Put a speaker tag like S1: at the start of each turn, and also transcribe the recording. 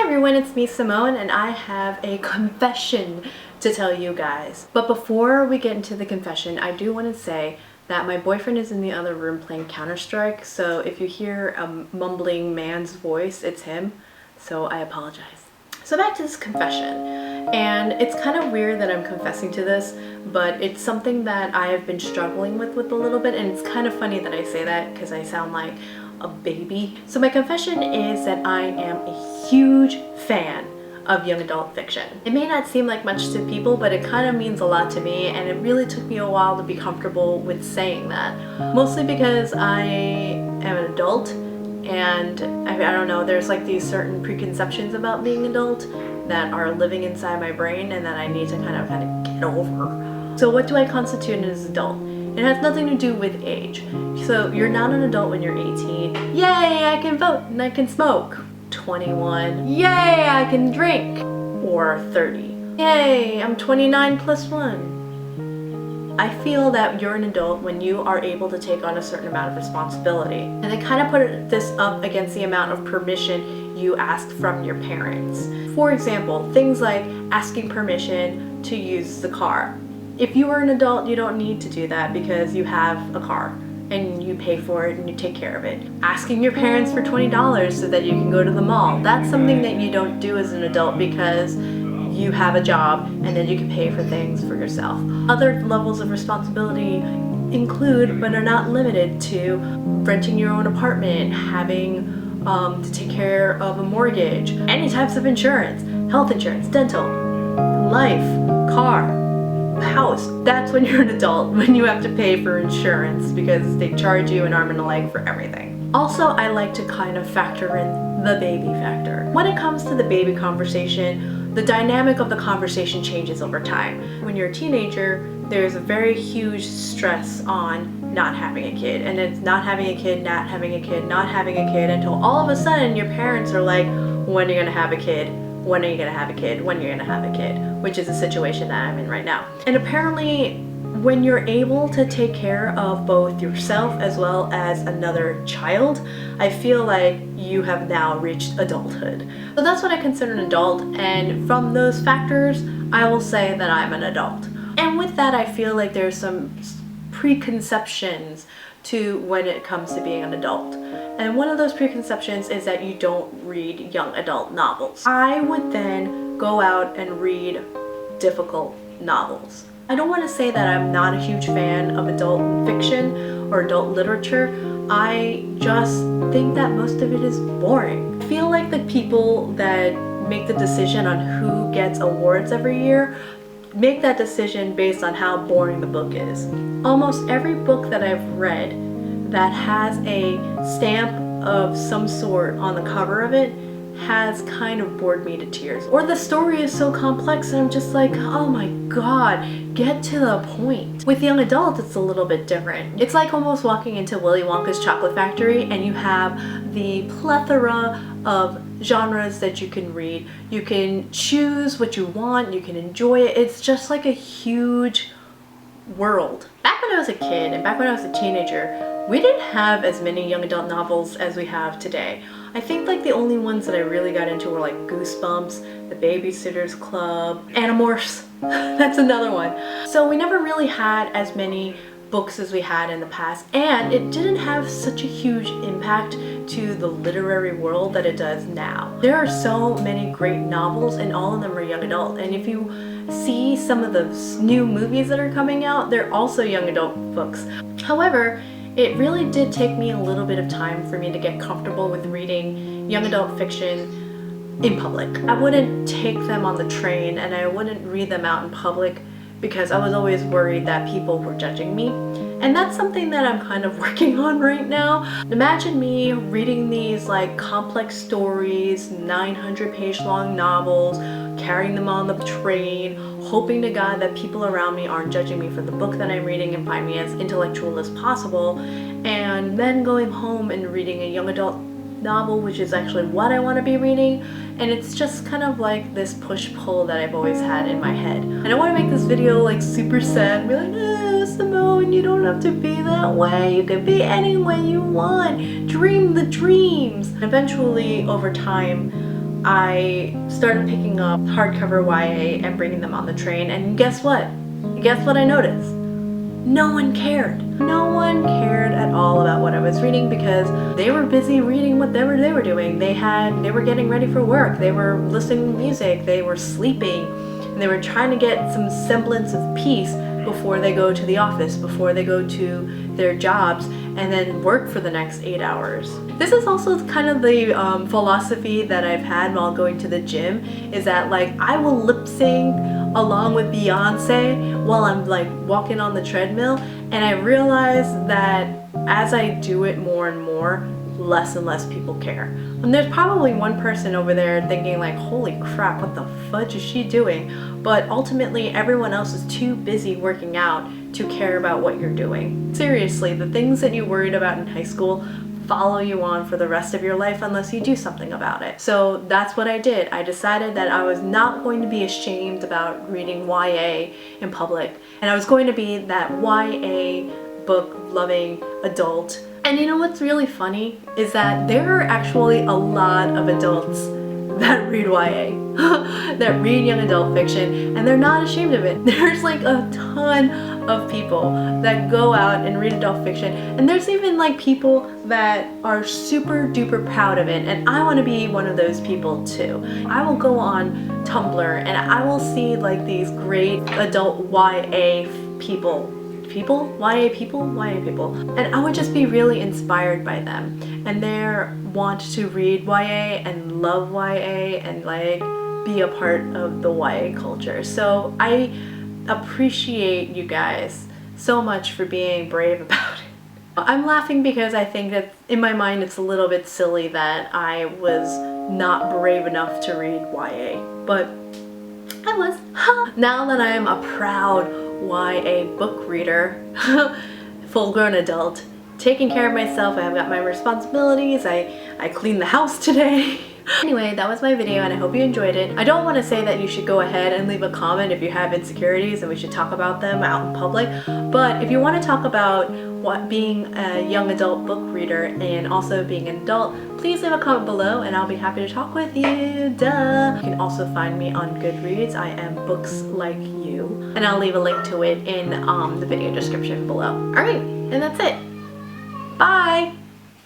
S1: everyone, it's me Simone and I have a confession to tell you guys. But before we get into the confession, I do want to say that my boyfriend is in the other room playing Counter-Strike, so if you hear a mumbling man's voice, it's him, so I apologize. So back to this confession, and it's kind of weird that I'm confessing to this, but it's something that I have been struggling with a little bit, and it's kind of funny that I say that because I sound like a baby. So my confession is that I am a huge fan of young adult fiction. It may not seem like much to people, but it kind of means a lot to me, and it really took me a while to be comfortable with saying that. Mostly because I am an adult, and I don't know, there's like these certain preconceptions about being adult that are living inside my brain and that I need to kind of get over. So what do I constitute as an adult? It has nothing to do with age. So you're not an adult when you're 18. Yay, I can vote and I can smoke. 21. Yay, I can drink. Or 30. Yay, I'm 29 plus 1. I feel that you're an adult when you are able to take on a certain amount of responsibility. And I kind of put this up against the amount of permission you ask from your parents. For example, things like asking permission to use the car. If you are an adult, you don't need to do that because you have a car and you pay for it and you take care of it. Asking your parents for $20 so that you can go to the mall, that's something that you don't do as an adult because you have a job and then you can pay for things for yourself. Other levels of responsibility include, but are not limited to, renting your own apartment, having to take care of a mortgage, any types of insurance, health insurance, dental, life, car, house. That's when you're an adult, when you have to pay for insurance because they charge you an arm and a leg for everything. Also, I like to kind of factor in the baby factor. When it comes to the baby conversation, the dynamic of the conversation changes over time. When you're a teenager, there's a very huge stress on not having a kid, and it's not having a kid, not having a kid, not having a kid, until all of a sudden your parents are like, when are you gonna have a kid? When are you gonna have a kid? When you're gonna have a kid? Which is a situation that I'm in right now. And apparently, when you're able to take care of both yourself as well as another child, I feel like you have now reached adulthood. So that's what I consider an adult, and from those factors, I will say that I'm an adult. And with that, I feel like there's some preconceptions to when it comes to being an adult. And one of those preconceptions is that you don't read young adult novels. I would then go out and read difficult novels. I don't want to say that I'm not a huge fan of adult fiction or adult literature. I just think that most of it is boring. I feel like the people that make the decision on who gets awards every year make that decision based on how boring the book is. Almost every book that I've read that has a stamp of some sort on the cover of it has kind of bored me to tears. Or the story is so complex and I'm just like, oh my god, get to the point. With young adult, it's a little bit different. It's like almost walking into Willy Wonka's chocolate factory and you have the plethora of genres that you can read. You can choose what you want, you can enjoy it. It's just like a huge world. Back when I was a kid and back when I was a teenager, we didn't have as many young adult novels as we have today. I think like the only ones that I really got into were like Goosebumps, The Babysitter's Club, Animorphs. That's another one. So we never really had as many books as we had in the past, and it didn't have such a huge impact to the literary world that it does now. There are so many great novels and all of them are young adult, and if you see some of the new movies that are coming out, they're also young adult books. However, it really did take me a little bit of time for me to get comfortable with reading young adult fiction in public. I wouldn't take them on the train and I wouldn't read them out in public because I was always worried that people were judging me. And that's something that I'm kind of working on right now. Imagine me reading these like complex stories, 900-page long novels, carrying them on the train, hoping to God that people around me aren't judging me for the book that I'm reading and find me as intellectual as possible, and then going home and reading a young adult novel, which is actually what I want to be reading. And it's just kind of like this push-pull that I've always had in my head. And I want to make this video like super sad and be like, Simone, you don't have to be that way. You can be any way you want. Dream the dreams. Eventually, over time, I started picking up hardcover YA and bringing them on the train, and guess what? Guess what I noticed? No one cared. No one cared at all about what I was reading because they were busy reading whatever they were doing. They were getting ready for work, they were listening to music, they were sleeping, and they were trying to get some semblance of peace before they go to the office, before they go to their jobs, and then work for the next 8 hours. This is also kind of the philosophy that I've had while going to the gym, is that like I will lip sync along with Beyonce while I'm like walking on the treadmill, and I realize that as I do it more and more, less and less people care. And there's probably one person over there thinking like, holy crap, what the fudge is she doing? But ultimately everyone else is too busy working out to care about what you're doing. Seriously, the things that you worried about in high school follow you on for the rest of your life unless you do something about it. So that's what I did. I decided that I was not going to be ashamed about reading YA in public, and I was going to be that YA book loving adult. And you know what's really funny is that there are actually a lot of adults that read YA, that read young adult fiction, and they're not ashamed of it. There's like a ton of people that go out and read adult fiction, and there's even like people that are super duper proud of it, and I want to be one of those people too. I will go on Tumblr and I will see like these great adult YA people, YA people, and I would just be really inspired by them and their want to read YA and love YA and like be a part of the YA culture. So I appreciate you guys so much for being brave about it. I'm laughing because I think that in my mind it's a little bit silly that I was not brave enough to read YA, but I was. Now that I am a proud YA book reader, full-grown adult, taking care of myself, I've got my responsibilities, I cleaned the house today. Anyway, that was my video and I hope you enjoyed it. I don't want to say that you should go ahead and leave a comment if you have insecurities and we should talk about them out in public, but if you want to talk about what being a young adult book reader and also being an adult, please leave a comment below and I'll be happy to talk with you. Duh! You can also find me on Goodreads. I am Books Like You, and I'll leave a link to it in the video description below. Alright, and that's it. Bye!